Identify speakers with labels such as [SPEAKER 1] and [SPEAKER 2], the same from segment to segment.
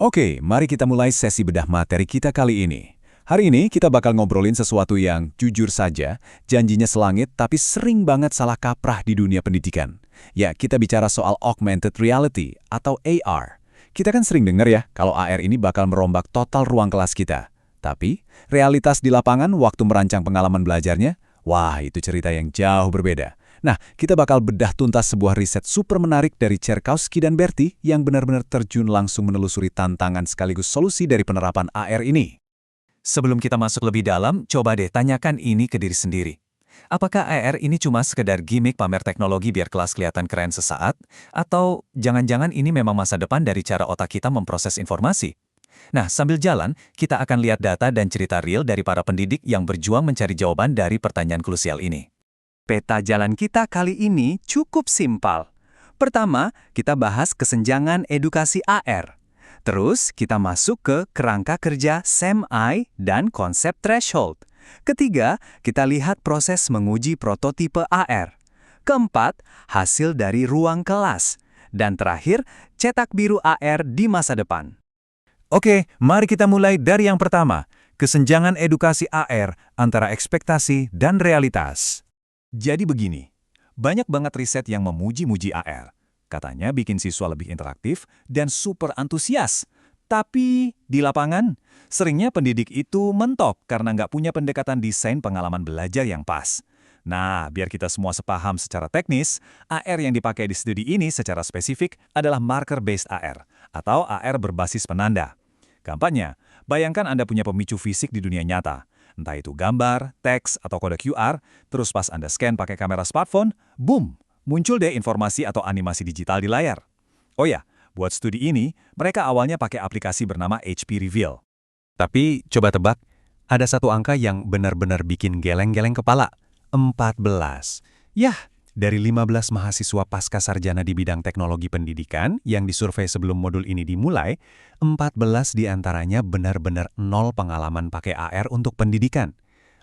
[SPEAKER 1] Oke, mari kita mulai sesi bedah materi kita kali ini. Hari ini kita bakal ngobrolin sesuatu yang jujur saja, janjinya selangit tapi sering banget salah kaprah di dunia pendidikan. Ya, kita bicara soal augmented reality atau AR. Kita kan sering dengar ya, kalau AR ini bakal merombak total ruang kelas kita. Tapi, realitas di lapangan waktu merancang pengalaman belajarnya, wah itu cerita yang jauh berbeda. Nah, kita bakal bedah tuntas sebuah riset super menarik dari Cherkowski dan Berti yang benar-benar terjun langsung menelusuri tantangan sekaligus solusi dari penerapan AR ini.
[SPEAKER 2] Sebelum kita masuk lebih dalam, coba deh tanyakan ini ke diri sendiri. Apakah AR ini cuma sekedar gimmick pamer teknologi biar kelas kelihatan keren sesaat? Atau jangan-jangan ini memang masa depan dari cara otak kita memproses informasi? Nah, sambil jalan, kita akan lihat data dan cerita real dari para pendidik yang berjuang mencari jawaban dari pertanyaan krusial ini.
[SPEAKER 3] Peta jalan kita kali ini cukup simpel. Pertama, kita bahas kesenjangan edukasi AR. Terus, kita masuk ke kerangka kerja SAM-I dan konsep threshold. Ketiga, kita lihat proses menguji prototipe AR. Keempat, hasil dari ruang kelas. Dan terakhir, cetak biru AR di masa depan.
[SPEAKER 2] Oke, mari kita mulai dari yang pertama, kesenjangan edukasi AR antara ekspektasi dan realitas.
[SPEAKER 1] Jadi begini, banyak banget riset yang memuji-muji AR. Katanya bikin siswa lebih interaktif dan super antusias. Tapi di lapangan, seringnya pendidik itu mentok karena nggak punya pendekatan desain pengalaman belajar yang pas. Nah, biar kita semua sepaham secara teknis, AR yang dipakai di studi ini secara spesifik adalah marker-based AR, atau AR berbasis penanda. Gampangnya, bayangkan Anda punya pemicu fisik di dunia nyata. Entah itu gambar, teks, atau kode QR, terus pas Anda scan pakai kamera smartphone, boom, muncul deh informasi atau animasi digital di layar. Oh ya, buat studi ini, mereka awalnya pakai aplikasi bernama HP Reveal.
[SPEAKER 2] Tapi coba tebak, ada satu angka yang benar-benar bikin geleng-geleng kepala, 14. Yah, dari 15 mahasiswa pasca sarjana di bidang teknologi pendidikan yang disurvei sebelum modul ini dimulai, 14 diantaranya benar-benar nol pengalaman pakai AR untuk pendidikan.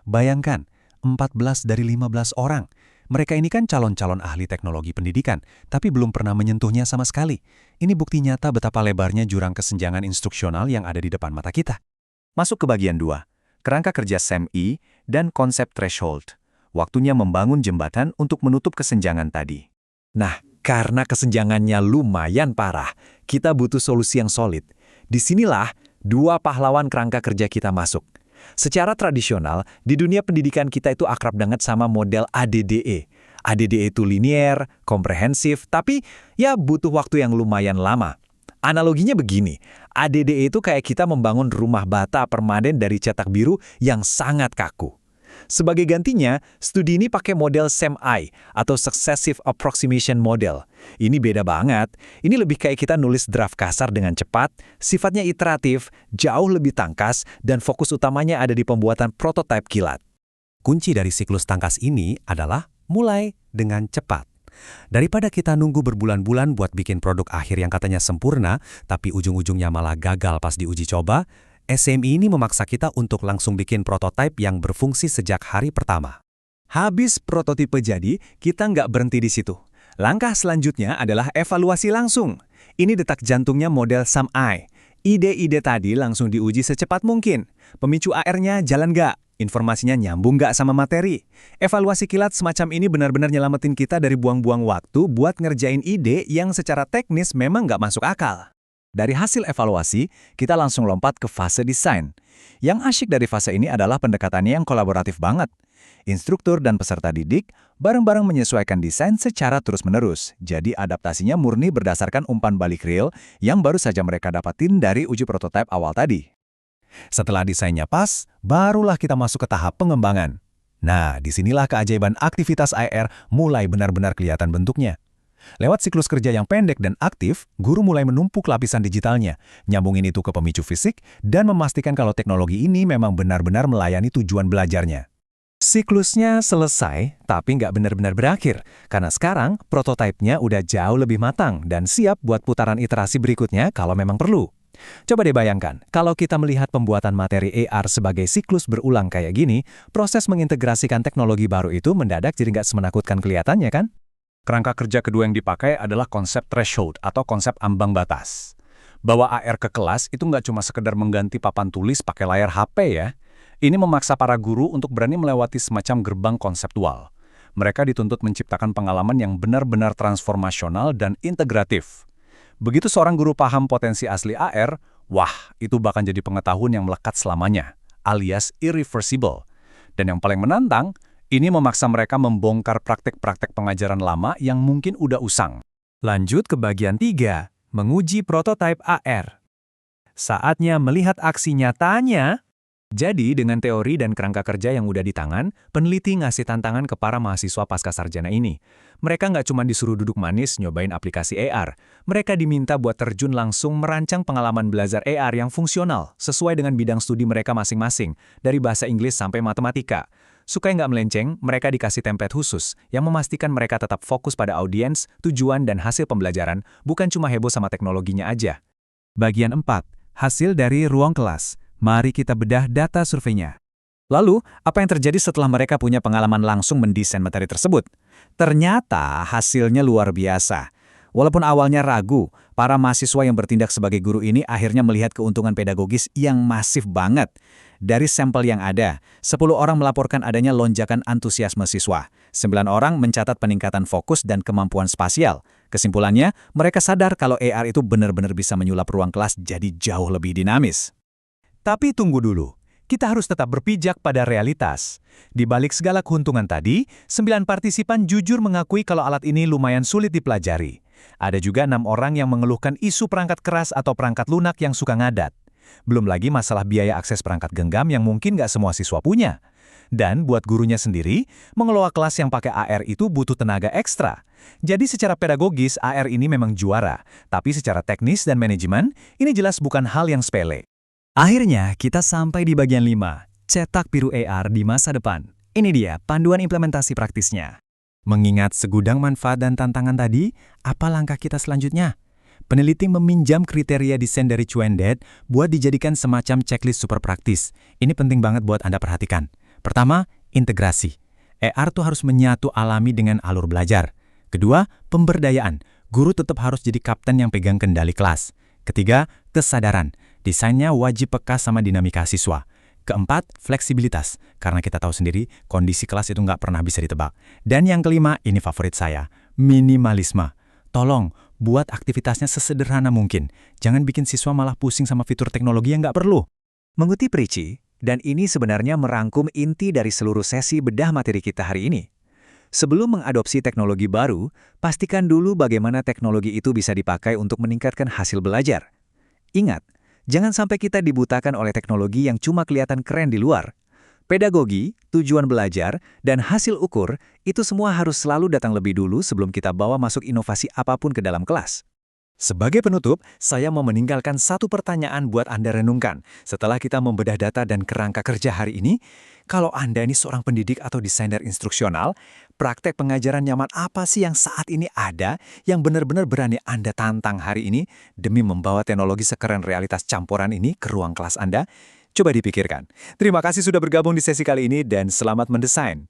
[SPEAKER 2] Bayangkan, 14 dari 15 orang. Mereka ini kan calon-calon ahli teknologi pendidikan, tapi belum pernah menyentuhnya sama sekali. Ini bukti nyata betapa lebarnya jurang kesenjangan instruksional yang ada di depan mata kita.
[SPEAKER 3] Masuk ke bagian 2, kerangka kerja SAM-I dan konsep threshold. Waktunya membangun jembatan untuk menutup kesenjangan tadi.
[SPEAKER 2] Nah, karena kesenjangannya lumayan parah, kita butuh solusi yang solid. Disinilah dua pahlawan kerangka kerja kita masuk. Secara tradisional, di dunia pendidikan kita itu akrab banget sama model ADDE. ADDE itu linear, komprehensif, tapi ya butuh waktu yang lumayan lama. Analoginya begini, ADDE itu kayak kita membangun rumah bata permanen dari cetak biru yang sangat kaku. Sebagai gantinya, studi ini pakai model SAM-I atau Successive Approximation Model. Ini beda banget. Ini lebih kayak kita nulis draft kasar dengan cepat, sifatnya iteratif, jauh lebih tangkas, dan fokus utamanya ada di pembuatan prototipe kilat.
[SPEAKER 4] Kunci dari siklus tangkas ini adalah mulai dengan cepat. Daripada kita nunggu berbulan-bulan buat bikin produk akhir yang katanya sempurna, tapi ujung-ujungnya malah gagal pas diuji coba, SMI ini memaksa kita untuk langsung bikin prototipe yang berfungsi sejak hari pertama.
[SPEAKER 1] Habis prototipe jadi, kita nggak berhenti di situ. Langkah selanjutnya adalah evaluasi langsung. Ini detak jantungnya model SAM-I. Ide-ide tadi langsung diuji secepat mungkin. Pemicu AR-nya jalan nggak? Informasinya nyambung nggak sama materi? Evaluasi kilat semacam ini benar-benar nyelamatin kita dari buang-buang waktu buat ngerjain ide yang secara teknis memang nggak masuk akal. Dari hasil evaluasi, kita langsung lompat ke fase desain. Yang asyik dari fase ini adalah pendekatannya yang kolaboratif banget. Instruktur dan peserta didik bareng-bareng menyesuaikan desain secara terus-menerus. Jadi adaptasinya murni berdasarkan umpan balik real yang baru saja mereka dapatin dari uji prototipe awal tadi.
[SPEAKER 4] Setelah desainnya pas, barulah kita masuk ke tahap pengembangan. Nah, disinilah keajaiban aktivitas AR mulai benar-benar kelihatan bentuknya. Lewat siklus kerja yang pendek dan aktif, guru mulai menumpuk lapisan digitalnya, nyambungin itu ke pemicu fisik, dan memastikan kalau teknologi ini memang benar-benar melayani tujuan belajarnya.
[SPEAKER 2] Siklusnya selesai, tapi nggak benar-benar berakhir, karena sekarang prototipenya udah jauh lebih matang dan siap buat putaran iterasi berikutnya kalau memang perlu. Coba deh bayangkan, kalau kita melihat pembuatan materi AR sebagai siklus berulang kayak gini, proses mengintegrasikan teknologi baru itu mendadak jadi nggak semenakutkan kelihatannya kan?
[SPEAKER 1] Kerangka kerja kedua yang dipakai adalah konsep threshold atau konsep ambang batas. Bawa AR ke kelas itu nggak cuma sekedar mengganti papan tulis pakai layar HP ya. Ini memaksa para guru untuk berani melewati semacam gerbang konseptual. Mereka dituntut menciptakan pengalaman yang benar-benar transformasional dan integratif. Begitu seorang guru paham potensi asli AR, wah, itu bahkan jadi pengetahuan yang melekat selamanya, alias irreversible. Dan yang paling menantang, ini memaksa mereka membongkar praktek-praktek pengajaran lama yang mungkin udah usang.
[SPEAKER 2] Lanjut ke bagian 3, menguji prototipe AR. Saatnya melihat aksi nyatanya. Jadi, dengan teori dan kerangka kerja yang udah di tangan, peneliti ngasih tantangan ke para mahasiswa pasca sarjana ini. Mereka nggak cuma disuruh duduk manis nyobain aplikasi AR. Mereka diminta buat terjun langsung merancang pengalaman belajar AR yang fungsional, sesuai dengan bidang studi mereka masing-masing, dari bahasa Inggris sampai matematika. Supaya nggak melenceng, mereka dikasih template khusus yang memastikan mereka tetap fokus pada audiens, tujuan, dan hasil pembelajaran, bukan cuma heboh sama teknologinya aja.
[SPEAKER 3] Bagian 4. Hasil dari ruang kelas. Mari kita bedah data surveinya.
[SPEAKER 2] Lalu, apa yang terjadi setelah mereka punya pengalaman langsung mendesain materi tersebut? Ternyata hasilnya luar biasa. Walaupun awalnya ragu, para mahasiswa yang bertindak sebagai guru ini akhirnya melihat keuntungan pedagogis yang masif banget. Dari sampel yang ada, 10 orang melaporkan adanya lonjakan antusiasme siswa. 9 orang mencatat peningkatan fokus dan kemampuan spasial. Kesimpulannya, mereka sadar kalau AR itu benar-benar bisa menyulap ruang kelas jadi jauh lebih dinamis.
[SPEAKER 1] Tapi tunggu dulu, kita harus tetap berpijak pada realitas. Di balik segala keuntungan tadi, 9 partisipan jujur mengakui kalau alat ini lumayan sulit dipelajari. Ada juga 6 orang yang mengeluhkan isu perangkat keras atau perangkat lunak yang suka ngadat. Belum lagi masalah biaya akses perangkat genggam yang mungkin nggak semua siswa punya. Dan buat gurunya sendiri, mengelola kelas yang pakai AR itu butuh tenaga ekstra. Jadi secara pedagogis, AR ini memang juara. Tapi secara teknis dan manajemen, ini jelas bukan hal yang sepele.
[SPEAKER 3] Akhirnya, kita sampai di bagian 5, cetak biru AR di masa depan. Ini dia panduan implementasi praktisnya.
[SPEAKER 4] Mengingat segudang manfaat dan tantangan tadi, apa langkah kita selanjutnya? Peneliti meminjam kriteria desain dari Chuendet buat dijadikan semacam checklist super praktis. Ini penting banget buat Anda perhatikan. Pertama, integrasi. AR tuh harus menyatu alami dengan alur belajar. Kedua, pemberdayaan. Guru tetap harus jadi kapten yang pegang kendali kelas. Ketiga, kesadaran. Desainnya wajib peka sama dinamika siswa. Keempat, fleksibilitas. Karena kita tahu sendiri, kondisi kelas itu nggak pernah bisa ditebak. Dan yang kelima, ini favorit saya, minimalisme. Tolong, buat aktivitasnya sesederhana mungkin. Jangan bikin siswa malah pusing sama fitur teknologi yang nggak perlu.
[SPEAKER 2] Mengutip Ricci, dan ini sebenarnya merangkum inti dari seluruh sesi bedah materi kita hari ini. Sebelum mengadopsi teknologi baru, pastikan dulu bagaimana teknologi itu bisa dipakai untuk meningkatkan hasil belajar. Ingat, jangan sampai kita dibutakan oleh teknologi yang cuma kelihatan keren di luar. Pedagogi, tujuan belajar, dan hasil ukur, itu semua harus selalu datang lebih dulu sebelum kita bawa masuk inovasi apapun ke dalam kelas. Sebagai penutup, saya mau meninggalkan satu pertanyaan buat Anda renungkan. Setelah kita membedah data dan kerangka kerja hari ini, kalau Anda ini seorang pendidik atau desainer instruksional, praktek pengajaran nyaman apa sih yang saat ini ada yang benar-benar berani Anda tantang hari ini demi membawa teknologi sekeren realitas campuran ini ke ruang kelas Anda? Coba dipikirkan. Terima kasih sudah bergabung di sesi kali ini dan selamat mendesain.